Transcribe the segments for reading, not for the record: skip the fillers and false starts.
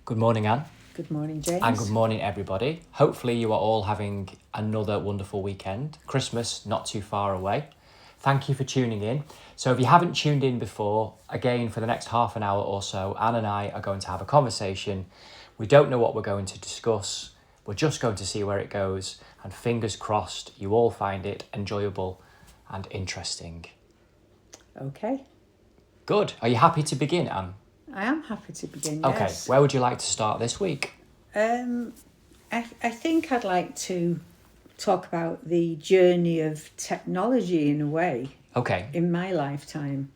Good morning, Anne. Good morning, James. And good morning, everybody. Hopefully you are all having another wonderful weekend. Christmas not too far away. Thank you for tuning in. So if you haven't tuned in before, again, for the next half an hour or so, Anne and I are going to have a conversation. We don't know what we're going to discuss. We're just going to see where it goes. And fingers crossed, you all find it enjoyable and interesting. Okay. Good. Are you happy to begin, Anne? I am happy to begin, Okay. yes. Where would you like to start this week? I think I'd like to talk about the journey of technology in a way. Okay. In my lifetime.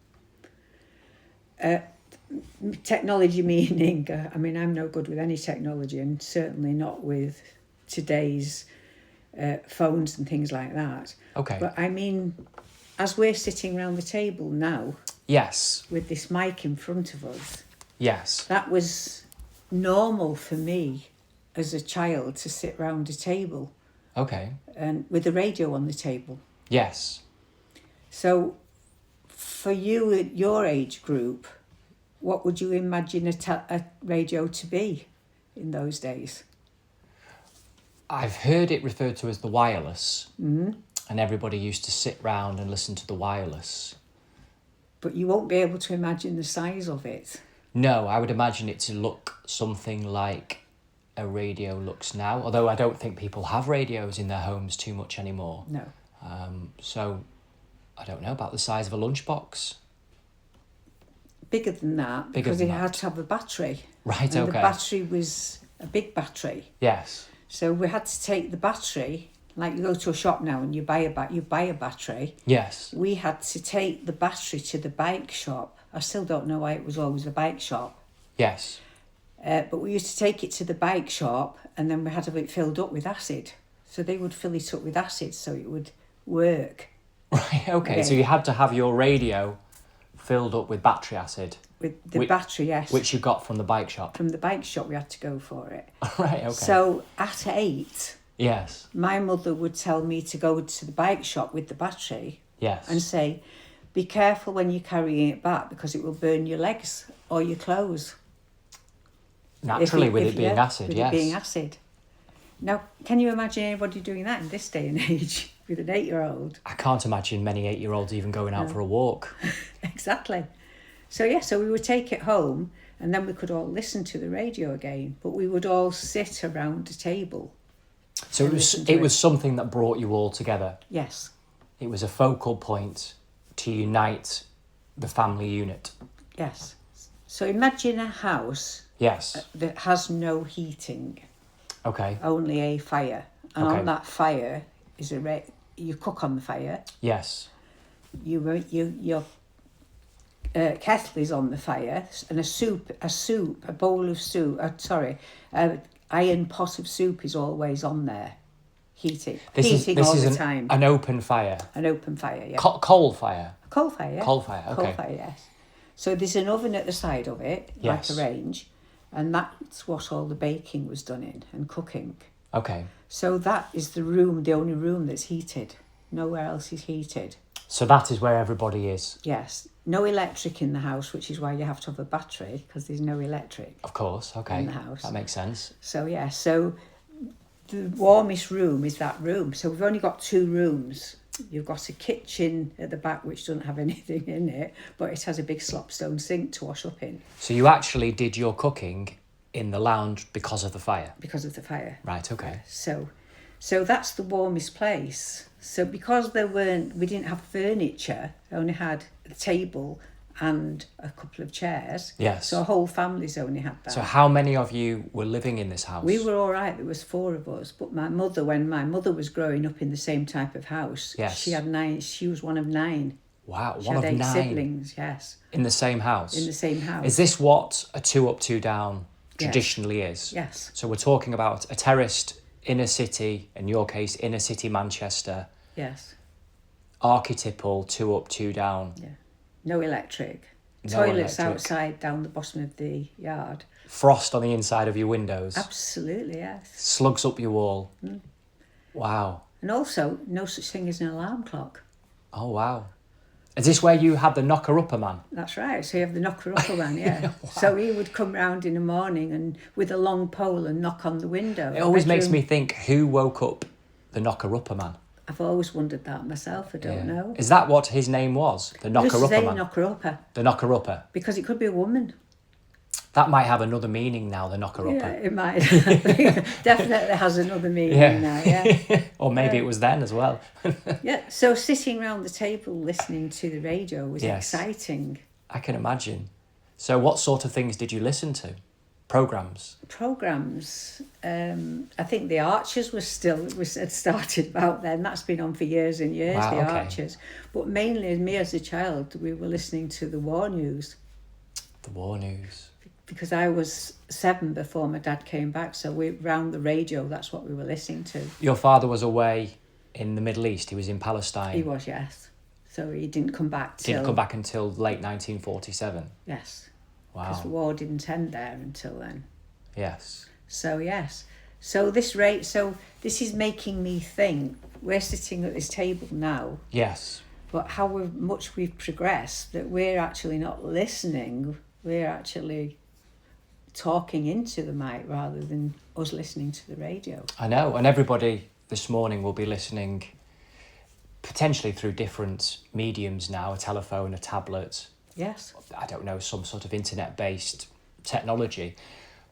Technology meaning, I'm no good with any technology and certainly not with today's phones and things like that. Okay. But I mean, as we're sitting around the table now. Yes. With this mic in front of us. Yes. That was normal for me as a child to sit round a table. Okay. And with the radio on the table. Yes. So for you at your age group, what would you imagine a radio to be in those days? I've heard it referred to as the wireless. Mm-hmm. And everybody used to sit round and listen to the wireless. But you won't be able to imagine the size of it. No, I would imagine it to look something like a radio looks now. Although I don't think people have radios in their homes too much anymore. No. So I don't know, about the size of a lunchbox. Bigger than that, because it had to have a battery. Right, and okay. The battery was a big battery. Yes. So we had to take the battery, like you go to a shop now and you buy a battery. Yes. We had to take the battery to the bike shop. I still don't know why it was always a bike shop. Yes. But we used to take it to the bike shop and then we had to have it filled up with acid. So they would fill it up with acid so it would work. Right, okay. So you had to have your radio filled up with battery acid. With the battery, yes. Which you got from the bike shop. From the bike shop we had to go for it. Right, okay. So at 8... Yes. My mother would tell me to go to the bike shop with the battery. Yes. And say, be careful when you're carrying it back because it will burn your legs or your clothes. Naturally, with it being acid, yes. With it being acid. Now, can you imagine anybody doing that in this day and age with an 8-year-old? I can't imagine many 8-year-olds even going out for a walk. Exactly. So we would take it home and then we could all listen to the radio again. But we would all sit around a table. So it was something that brought you all together. Yes. It was a focal point to unite the family unit. Yes. So imagine a house. Yes. That has no heating. Okay. Only a fire. And okay. On that fire is you cook on the fire. Yes. Your kettle is on the fire and a bowl of soup. Iron pot of soup is always on there, heating all the time. An open fire. An open fire, yeah. Coal fire. Coal fire, yeah. Coal fire, okay. Coal fire, yes. So there's an oven at the side of it, yes. like a range, and that's what all the baking was done in and cooking. Okay. So that is the only room that's heated. Nowhere else is heated. So that is where everybody is. Yes. No electric in the house, which is why you have to have a battery, because there's no electric. Of course, okay. In the house. That makes sense. So, so the warmest room is that room. So we've only got 2 rooms. You've got a kitchen at the back, which doesn't have anything in it, but it has a big slopstone sink to wash up in. So you actually did your cooking in the lounge because of the fire? Because of the fire. Right, okay. So that's the warmest place. So because we didn't have furniture, only had a table and a couple of chairs. Yes. So our whole family's only had that. So how many of you were living in this house? We were all right. There was 4 of us. But when my mother was growing up in the same type of house, yes. She had 9. She was one of 9. Wow, she one had of 8 9 siblings. Yes. In the same house. In the same house. Is this what a 2 up, 2 down traditionally is? Yes. So we're talking about a terraced inner city, in your case, inner city Manchester. Yes. Archetypal 2 up, 2 down. Yeah. No electric. No Toilets electric. Outside down the bottom of the yard. Frost on the inside of your windows. Absolutely, yes. Slugs up your wall. Mm. Wow. And also, no such thing as an alarm clock. Oh, wow. Is this where you had the knocker-upper man? That's right. So you have the knocker-upper man, yeah. Wow. So he would come round in the morning and with a long pole and knock on the window. It always makes me think, who woke up the knocker-upper man? I've always wondered that myself. I don't know. Is that what his name was? The knocker-upper man? Knocker-upper. The knocker-upper. Because it could be a woman. That might have another meaning now, the knocker-upper. Yeah, it might. Definitely has another meaning now, yeah. Or maybe it was then as well. Yeah, so sitting around the table listening to the radio was exciting. I can imagine. So what sort of things did you listen to? Programmes? I think the Archers had started about then. That's been on for years and years, wow, the okay. Archers. But mainly, me as a child, we were listening to the war news. The war news. Because I was 7 before my dad came back, so we round the radio, that's what we were listening to. Your father was away in the Middle East, he was in Palestine. He was, yes. So he didn't come back until late 1947? Yes. Wow. Because the war didn't end there until then. Yes. So, yes. So this is making me think, we're sitting at this table now. Yes. But how much we've progressed, that we're actually not listening, we're actually talking into the mic rather than us listening to the radio. I know, and everybody this morning will be listening potentially through different mediums now, a telephone, a tablet. Yes. I don't know, some sort of internet-based technology.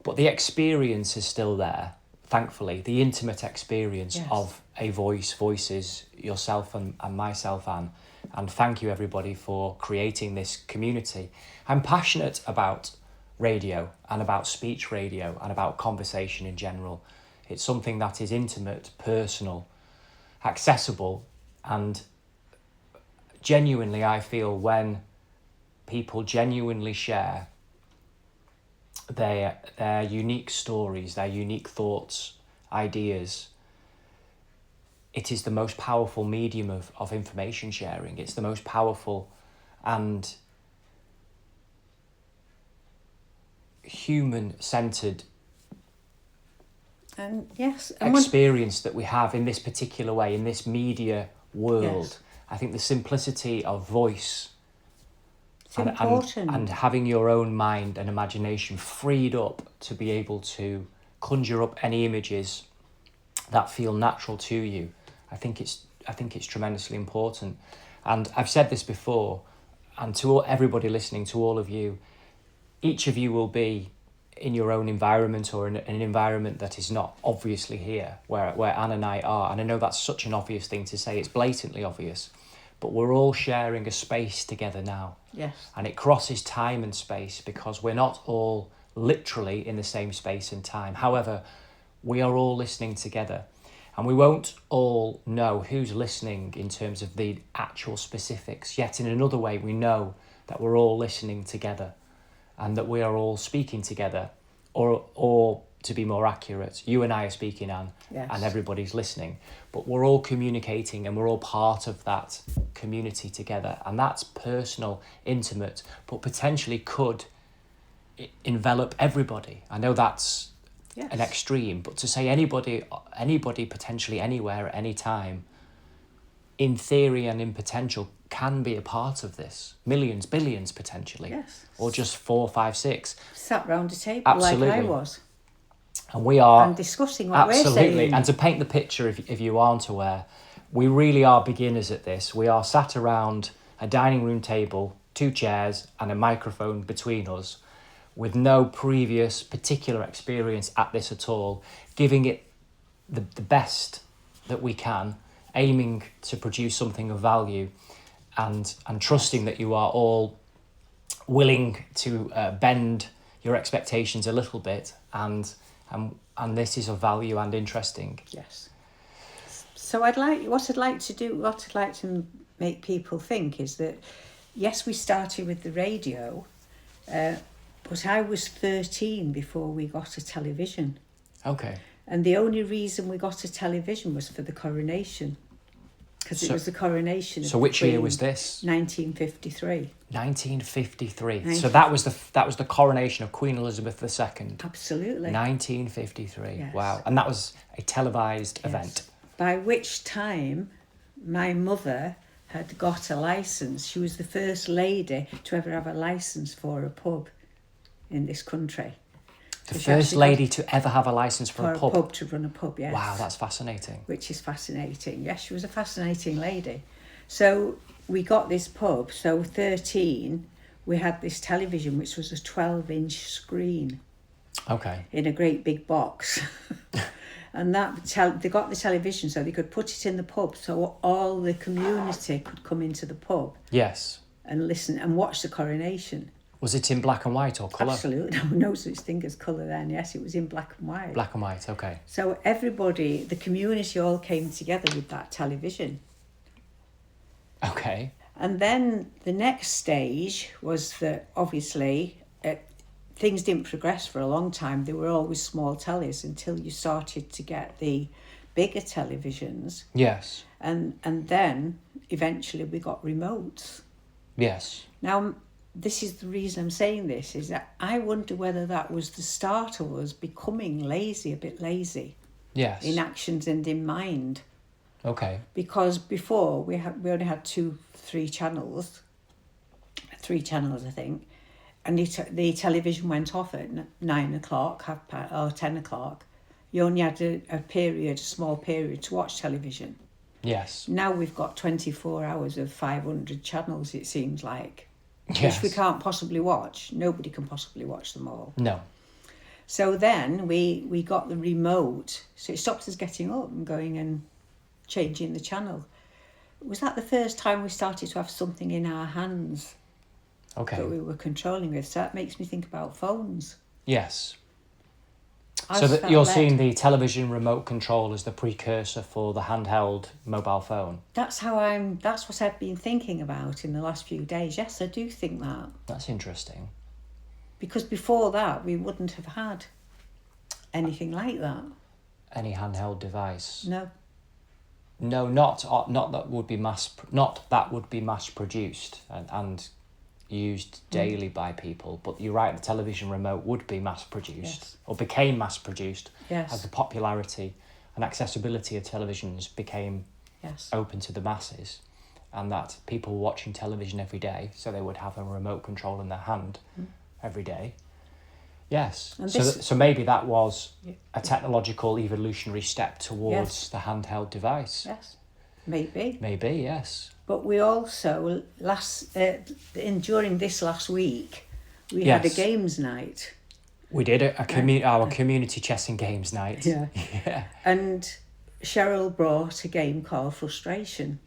But the experience is still there, thankfully, the intimate experience of a voices, yourself and myself, Anne. And thank you, everybody, for creating this community. I'm passionate about radio and about speech radio and about conversation in general. It's something that is intimate, personal, accessible, and genuinely, I feel, when people genuinely share their unique stories, their unique thoughts, ideas, it is the most powerful medium of information sharing. It's the most powerful and human-centred experience that we have in this particular way, in this media world. Yes. I think the simplicity of voice and having your own mind and imagination freed up to be able to conjure up any images that feel natural to you. I think it's tremendously important. And I've said this before, and to everybody listening, to all of you, each of you will be in your own environment or in an environment that is not obviously here, where Anne and I are. And I know that's such an obvious thing to say, it's blatantly obvious, but we're all sharing a space together now. Yes. And it crosses time and space because we're not all literally in the same space and time. However, we are all listening together. And we won't all know who's listening in terms of the actual specifics, yet in another way we know that we're all listening together and that we are all speaking together, or to be more accurate, you and I are speaking, Anne, and everybody's listening, but we're all communicating and we're all part of that community together, and that's personal, intimate, but potentially could envelop everybody. I know that's an extreme, but to say anybody potentially anywhere at any time, in theory and in potential, can be a part of this. Millions, billions potentially. Yes. Or just 4, 5, 6. Sat round a table. Absolutely. Like I was. And we are... And discussing what we're saying. Absolutely. And to paint the picture, if you aren't aware, we really are beginners at this. We are sat around a dining room table, 2 chairs and a microphone between us, with no previous particular experience at this at all, giving it the best that we can, aiming to produce something of value, and trusting that you are all willing to bend your expectations a little bit, and this is of value and interesting. Yes. So what I'd like to make people think is that, yes, we started with the radio, but I was 13 before we got a television. Okay. And the only reason we got a television was for the coronation. Because it was the coronation of So which year was this? 1953. 1953. So that was the coronation of Queen Elizabeth II. Absolutely. 1953. Yes. Wow. And that was a televised event. By which time my mother had got a licence. She was the first lady to ever have a licence for a pub in this country. The So she first actually lady to ever have a licence for a pub. to run a pub, yes. Wow, that's fascinating. Which is fascinating. Yes, she was a fascinating lady. So we got this pub. So 13, we had this television, which was a 12-inch screen. Okay. In a great big box. And they got the television so they could put it in the pub so all the community could come into the pub. Yes. And listen and watch the coronation. Was it in black and white or colour? Absolutely. No such thing as colour then. Yes, it was in black and white. Black and white, okay. So everybody, the community all came together with that television. Okay. And then the next stage was that obviously things didn't progress for a long time. They were always small tellies until you started to get the bigger televisions. Yes. And then eventually we got remotes. Yes. Now, this is the reason I'm saying this, is that I wonder whether that was the start of us becoming lazy, a bit lazy. Yes. In actions and in mind. Okay. Because before we only had 3 channels, I think, and the television went off at 9 o'clock, or 10 o'clock. You only had a small period to watch television. Yes. Now we've got 24 hours of 500 channels, it seems like. Yes. Which we can't possibly watch. Nobody can possibly watch them all. No. So then we got the remote, so it stopped us getting up and going and changing the channel. Was that the first time we started to have something in our hands that we were controlling with? So that makes me think about phones. Yes. So you're seeing the television remote control as the precursor for the handheld mobile phone? That's what I've been thinking about in the last few days. Yes, I do think that. That's interesting. Because before that, we wouldn't have had anything like that. Any handheld device? No. No, not that would be mass produced and used daily by people. But you're right, the television remote would be mass produced or became mass produced as the popularity and accessibility of televisions became open to the masses, and that people were watching television every day, so they would have a remote control in their hand every day. Yes. So maybe that was a technological evolutionary step towards the handheld device. Yes. Maybe. Maybe, yes. But we also during this last week we had a games night. We did our community chess and games night. Yeah. And Cheryl brought a game called Frustration.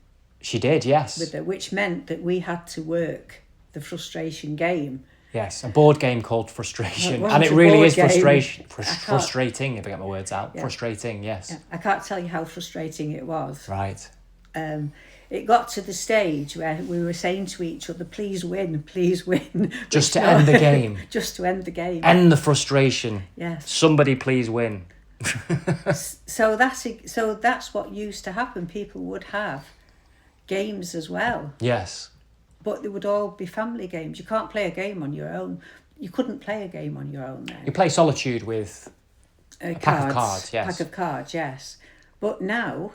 She did, yes. Which meant that we had to work the frustration game. Yes, a board game called Frustration. And it really is frustrating, if I get my words out. Yeah. Frustrating, yes. Yeah. I can't tell you how frustrating it was. Right. It got to the stage where we were saying to each other, please win. Just to end the game. Just to end the game. End the frustration. Yes. Somebody please win. So that's what used to happen. People would have games as well. Yes. But they would all be family games. You can't play a game on your own. You couldn't play a game on your own then. You play Solitude with a pack of cards, yes. Pack of cards, yes. But now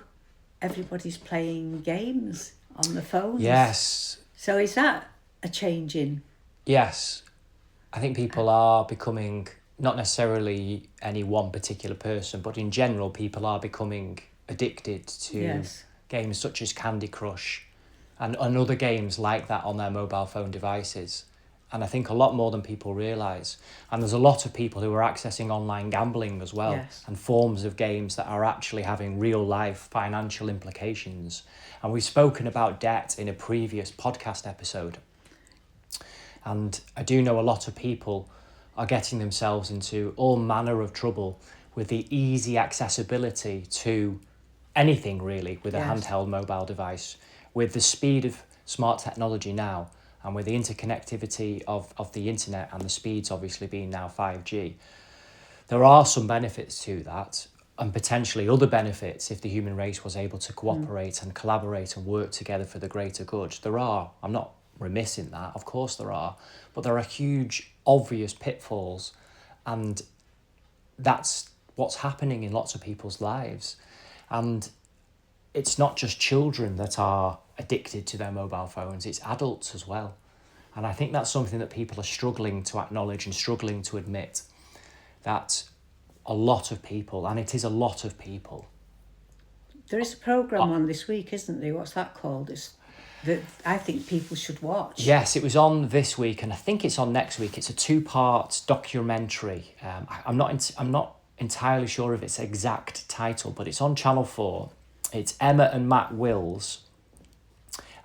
everybody's playing games on the phones. Yes. So is that a change in? Yes. I think people are becoming, not necessarily any one particular person, but in general, people are becoming addicted to games such as Candy Crush and other games like that on their mobile phone devices. And I think a lot more than people realise. And there's a lot of people who are accessing online gambling as well, and forms of games that are actually having real life financial implications. And we've spoken about debt in a previous podcast episode. And I do know a lot of people are getting themselves into all manner of trouble with the easy accessibility to anything really with a handheld mobile device. With the speed of smart technology now, and with the interconnectivity of the internet and the speeds obviously being now 5G, there are some benefits to that, and potentially other benefits if the human race was able to cooperate and collaborate and work together for the greater good. There are. I'm not remiss in that, of course there are, but there are huge obvious pitfalls, and that's what's happening in lots of people's lives. And it's not just children that are addicted to their mobile phones, it's adults as well. And I think that's something that people are struggling to acknowledge and struggling to admit, that a lot of people, and it is a lot of people. There is a programme on this week, isn't there? What's that called? It's that I think people should watch. Yes, it was on this week, and I think it's on next week. It's a 2-part documentary. I'm not entirely sure of its exact title, but it's on Channel 4. It's Emma and Matt Wills,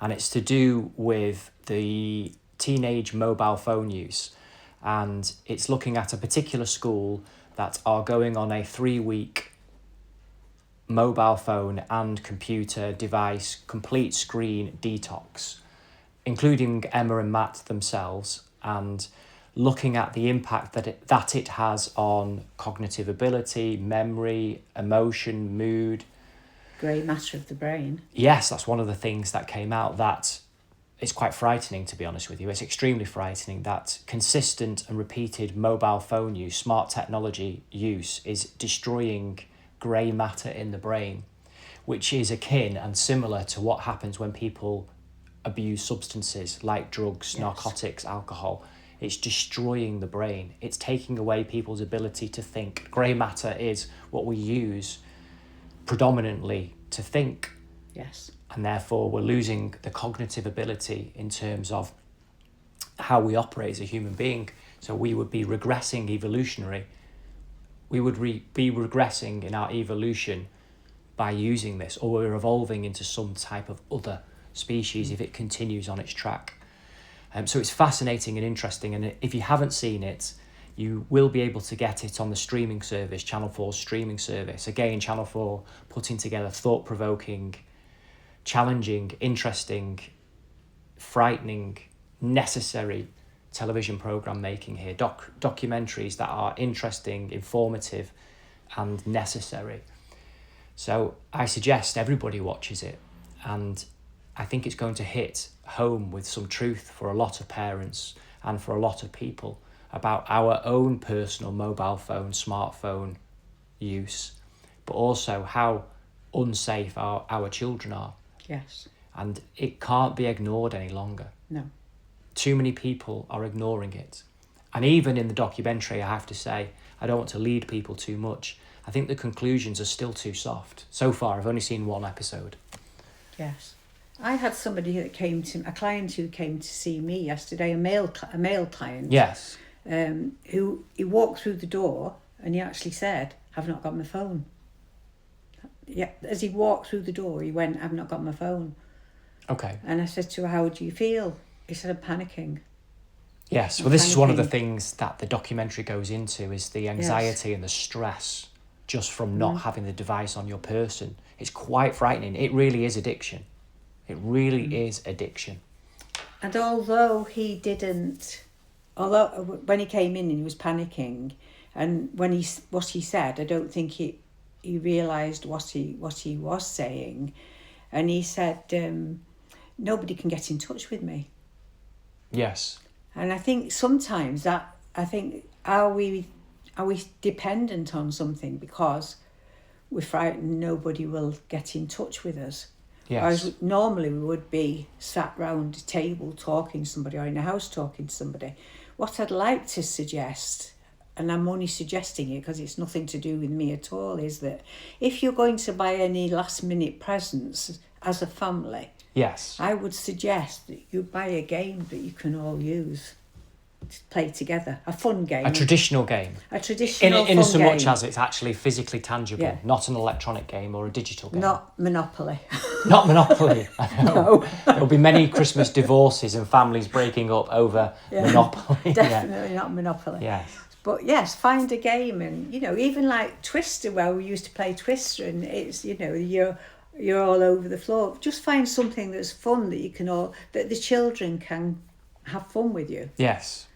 and it's to do with the teenage mobile phone use, and it's looking at a particular school that are going on a 3-week mobile phone and computer device complete screen detox, including Emma and Matt themselves, and looking at the impact that it has on cognitive ability, memory, emotion, mood. Grey matter of the brain. Yes, that's one of the things that came out, that it's quite frightening, to be honest with you. It's extremely frightening that consistent and repeated mobile phone use, smart technology use, is destroying grey matter in the brain, which is akin and similar to what happens when people abuse substances like drugs, Yes. narcotics, alcohol. It's destroying the brain. It's taking away people's ability to think. Grey matter is what we use predominantly to think. Yes. And therefore we're losing the cognitive ability in terms of how we operate as a human being. So we would be regressing evolutionary. We would be regressing in our evolution by using this, or we're evolving into some type of other species if it continues on its track. So it's fascinating and interesting, and if you haven't seen it, you will be able to get it on the streaming service, Channel 4's streaming service. Again, Channel 4 putting together thought-provoking, challenging, interesting, frightening, necessary television programme making here. Documentaries that are interesting, informative and necessary. So I suggest everybody watches it, and I think it's going to hit home with some truth for a lot of parents and for a lot of people about our own personal mobile phone, smartphone use, but also how unsafe our children are. Yes. And it can't be ignored any longer. No. Too many people are ignoring it. And even in the documentary, I have to say, I don't want to lead people too much. I think the conclusions are still too soft. So far, I've only seen one episode. Yes. I had somebody that a client who came to see me yesterday, a male client. Yes. Who he walked through the door and he actually said, "I've not got my phone." Yeah, as he walked through the door, he went, "I've not got my phone." Okay. And I said to her, "How do you feel?" He said, "I'm panicking." Yes, well, this is one of the things that the documentary goes into, is the anxiety and the stress just from not having the device on your person. It's quite frightening. It really is addiction. It really is addiction. And although when he came in and he was panicking, and what he said, I don't think he realised what he was saying, and he said, "Nobody can get in touch with me." Yes. And I think sometimes are we dependent on something because we're frightened nobody will get in touch with us? Yes. Whereas normally we would be sat round a table talking to somebody, or in a house talking to somebody. What I'd like to suggest, and I'm only suggesting it because it's nothing to do with me at all, is that if you're going to buy any last minute presents as a family, Yes. I would suggest that you buy a game that you can all use to play together. A fun game. A traditional game. A traditional In fun so game. much as it's actually physically tangible, Yeah. not an electronic game or a digital game. Not Monopoly. Not Monopoly. I know. No. There'll be many Christmas divorces and families breaking up over Monopoly. Definitely not Monopoly. Yes. But yes, find a game, and even like Twister, where we used to play Twister, and it's you're all over the floor. Just find something that's fun that the children can have fun with you. Yes.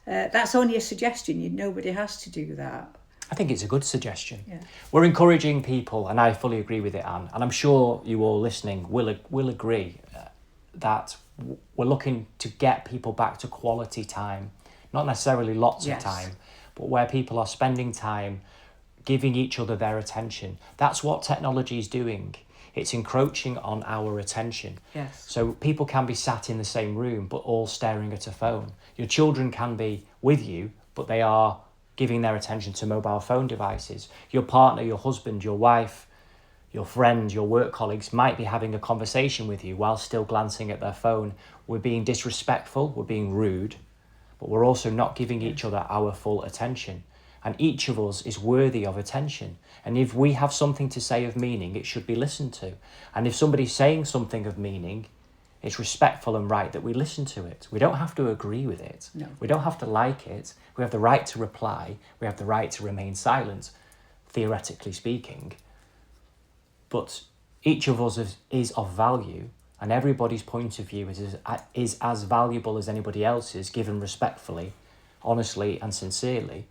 That's only a suggestion. Nobody has to do that. I think it's a good suggestion. Yeah. We're encouraging people, and I fully agree with it, Anne, and I'm sure you all listening will agree that we're looking to get people back to quality time, not necessarily lots of time, but where people are spending time giving each other their attention. That's what technology is doing. It's encroaching on our attention. Yes. So people can be sat in the same room but all staring at a phone. Your children can be with you, but they are giving their attention to mobile phone devices. Your partner, your husband, your wife, your friends, your work colleagues might be having a conversation with you while still glancing at their phone. We're being disrespectful, we're being rude, but we're also not giving each other our full attention. And each of us is worthy of attention. And if we have something to say of meaning, it should be listened to. And if somebody's saying something of meaning, it's respectful and right that we listen to it. We don't have to agree with it. No. We don't have to like it. We have the right to reply. We have the right to remain silent, theoretically speaking. But each of us is of value, and everybody's point of view is as valuable as anybody else's, given respectfully, honestly and sincerely.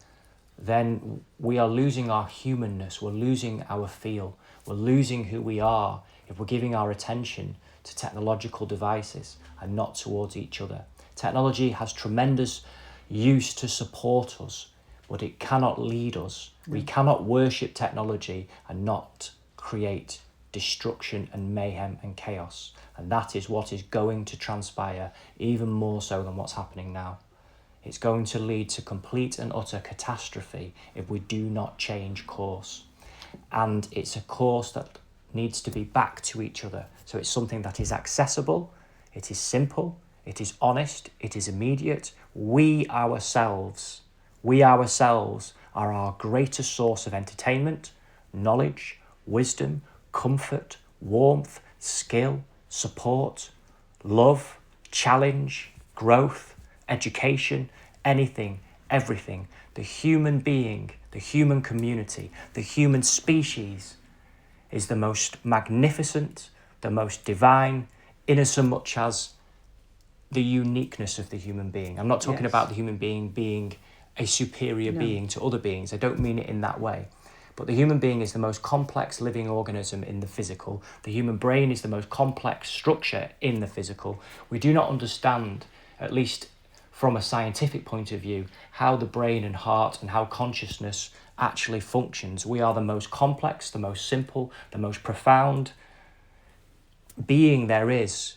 Then we are losing our humanness, we're losing our feel, we're losing who we are if we're giving our attention to technological devices and not towards each other. Technology has tremendous use to support us, but it cannot lead us. We cannot worship technology and not create destruction and mayhem and chaos. And that is what is going to transpire even more so than what's happening now. It's going to lead to complete and utter catastrophe if we do not change course. And it's a course that needs to be back to each other. So it's something that is accessible, it is simple, it is honest, it is immediate. We ourselves are our greatest source of entertainment, knowledge, wisdom, comfort, warmth, skill, support, love, challenge, growth, education, anything, everything. The human being, the human community, the human species is the most magnificent, the most divine, inasmuch as the uniqueness of the human being. I'm not talking about the human being being a superior being to other beings. I don't mean it in that way. But the human being is the most complex living organism in the physical. The human brain is the most complex structure in the physical. We do not understand, at least from a scientific point of view, how the brain and heart and how consciousness actually functions. We are the most complex, the most simple, the most profound being there is.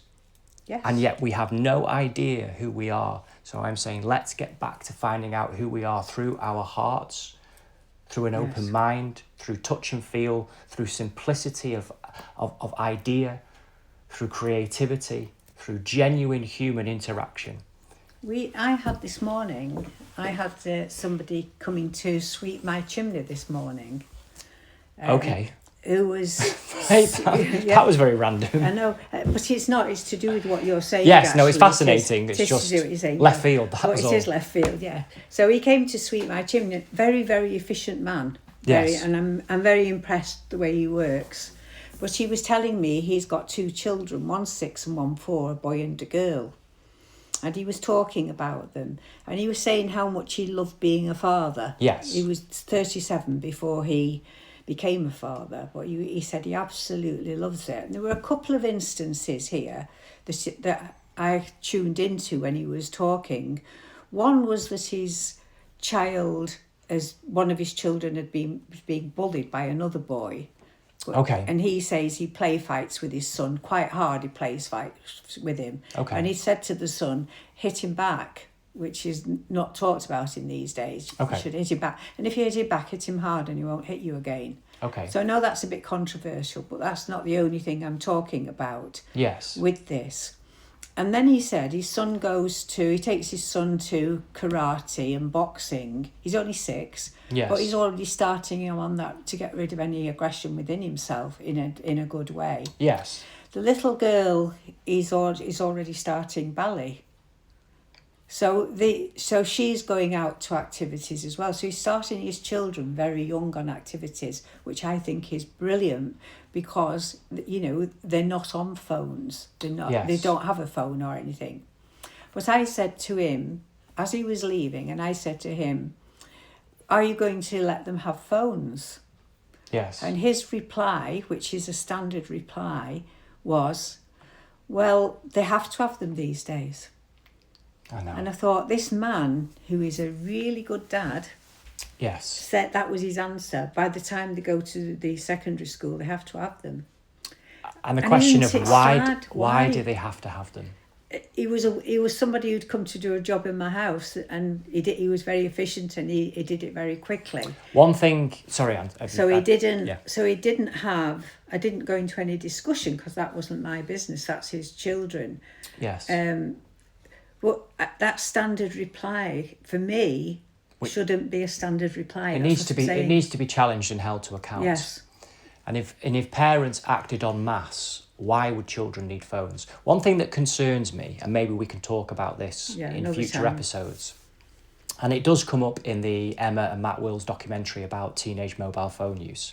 Yes. And yet we have no idea who we are. So I'm saying let's get back to finding out who we are through our hearts, through an open mind, through touch and feel, through simplicity of idea, through creativity, through genuine human interaction. I had somebody coming to sweep my chimney this morning. Okay. Who was... that was very random. I know, but it's not. It's to do with what you're saying. Yes, actually. no, it's fascinating. It's just saying, left field, that but was it all. is left field, yeah. So he came to sweep my chimney. Very, very efficient man. Yes. And I'm very impressed the way he works. But he was telling me he's got 2 children, one 6 and one 4, a boy and a girl. And he was talking about them. And he was saying how much he loved being a father. Yes. He was 37 before he became a father, but he said he absolutely loves it. And there were a couple of instances here that I tuned into when he was talking. One was that one of his children was being bullied by another boy. Okay. And he says he play fights with his son quite hard. He plays fights with him. Okay. And he said to the son, hit him back, which is not talked about in these days. Okay. You should hit him back. And if you hit him back, hit him hard and he won't hit you again. Okay. So I know that's a bit controversial, but that's not the only thing I'm talking about with this. And then he said he takes his son to karate and boxing. He's only 6, but he's already starting him on that to get rid of any aggression within himself in a good way. Yes. The little girl is already starting ballet. So she's going out to activities as well. So he's starting his children very young on activities, which I think is brilliant because, they're not on phones. They don't have a phone or anything. But I said to him, as he was leaving, and I said to him, are you going to let them have phones? Yes. And his reply, which is a standard reply, was, well, they have to have them these days. I know. And I thought, this man, who is a really good dad, said that was his answer. By the time they go to the secondary school, they have to have them. And the And question isn't of it why sad? why do they have to have them? He was somebody who'd come to do a job in my house, and he was very efficient, and he did it very quickly. One thing, sorry, Anne. He didn't. Yeah. So he didn't have. I didn't go into any discussion because that wasn't my business. That's his children. Yes. But that standard reply for me shouldn't be a standard reply. It needs to be. It needs to be challenged and held to account. Yes. And if parents acted en masse, why would children need phones? One thing that concerns me, and maybe we can talk about this in future episodes, and it does come up in the Emma and Matt Wills documentary about teenage mobile phone use.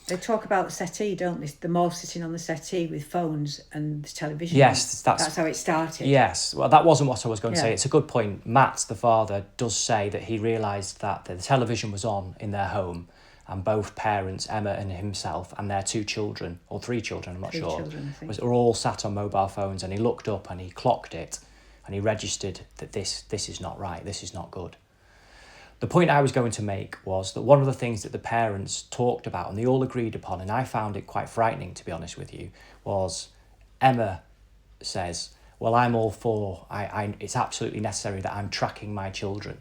They talk about the settee, don't they? Them all sitting on the settee with phones and the television. Yes, that's how it started. Yes, well, that wasn't what I was going to say. It's a good point. Matt, the father, does say that he realised that the television was on in their home, and both parents, Emma and himself, and their 2 children, or 3 children, I'm not sure, were all sat on mobile phones, and he looked up and he clocked it, and he registered that this is not right, this is not good. The point I was going to make was that one of the things that the parents talked about, and they all agreed upon, and I found it quite frightening, to be honest with you, was Emma says, well, I'm all for, it's absolutely necessary that I'm tracking my children.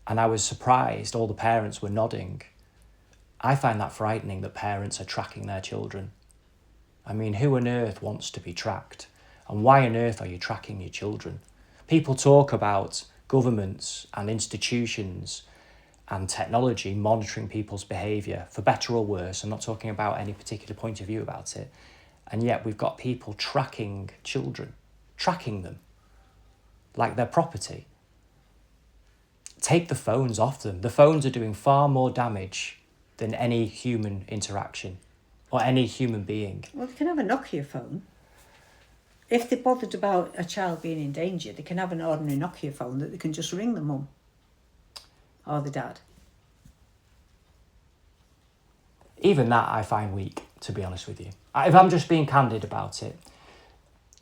And I was surprised, all the parents were nodding. I find that frightening that parents are tracking their children. I mean, who on earth wants to be tracked? And why on earth are you tracking your children? People talk about governments and institutions and technology monitoring people's behaviour, for better or worse. I'm not talking about any particular point of view about it. And yet we've got people tracking children, tracking them like they're property. Take the phones off them. The phones are doing far more damage than any human interaction or any human being. Well, they can have a Nokia phone. If they're bothered about a child being in danger, they can have an ordinary Nokia phone that they can just ring the mum or the dad. Even that I find weak, to be honest with you. If I'm just being candid about it.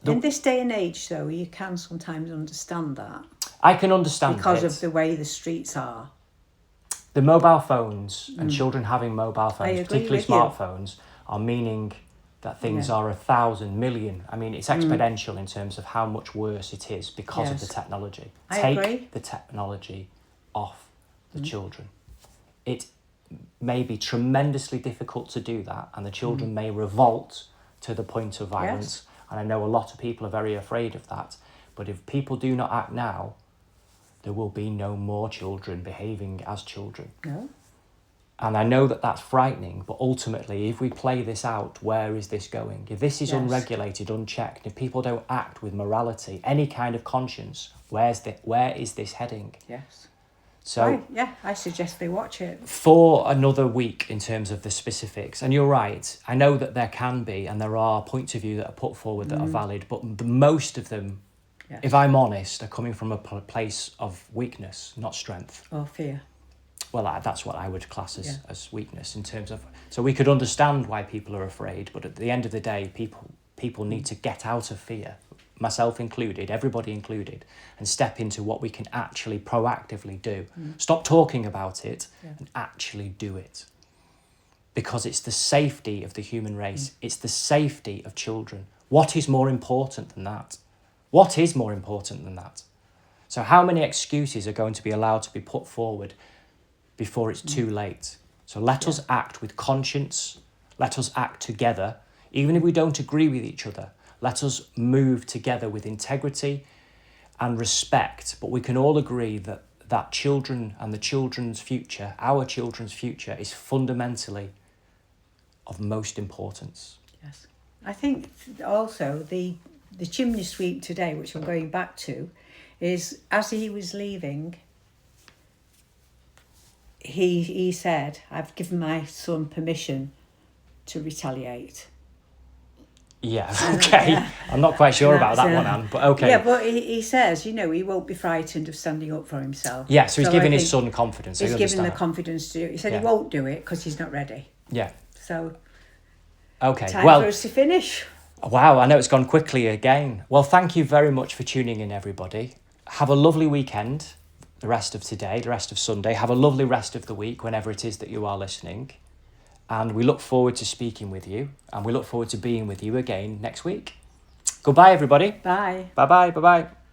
In this day and age, though, you can sometimes understand that. I can understand because of the way the streets are. The mobile phones and children having mobile phones, particularly smartphones, are meaning that things are 1,000 million. I mean, it's exponential in terms of how much worse it is because of the technology. Take the technology off the children. It may be tremendously difficult to do that, and the children may revolt to the point of violence. And I know a lot of people are very afraid of that. But if people do not act now, there will be no more children behaving as children. No. And I know that that's frightening, but ultimately, if we play this out, where is this going? If this is unregulated, unchecked, if people don't act with morality, any kind of conscience, where is this heading? Yes. So I suggest they watch it. For another week in terms of the specifics, and you're right, I know that there can be, and there are points of view that are put forward that are valid, but the most of them, if I'm honest, are coming from a place of weakness, not strength. Or fear. Well, that's what I would class as weakness in terms of... So we could understand why people are afraid, but at the end of the day, people need to get out of fear, myself included, everybody included, and step into what we can actually proactively do. Stop talking about it and actually do it. Because it's the safety of the human race. It's the safety of children. What is more important than that? What is more important than that? So how many excuses are going to be allowed to be put forward before it's too late? So let us act with conscience. Let us act together. Even if we don't agree with each other, let us move together with integrity and respect. But we can all agree that children and the children's future, our children's future, is fundamentally of most importance. Yes. I think also the chimney sweep today, which I'm going back to, is as he was leaving, he said, I've given my son permission to retaliate. Yeah, okay. I'm not quite sure about that one, Anne, but okay. Yeah, but he says, he won't be frightened of standing up for himself. Yeah, so he's giving his son confidence. He's given the confidence to do it. He said he won't do it because he's not ready. Yeah. So, okay. Time for us to finish. Wow, I know it's gone quickly again. Well, thank you very much for tuning in, everybody. Have a lovely weekend, the rest of today, the rest of Sunday. Have a lovely rest of the week, whenever it is that you are listening. And we look forward to speaking with you, and we look forward to being with you again next week. Goodbye, everybody. Bye. Bye-bye. Bye-bye.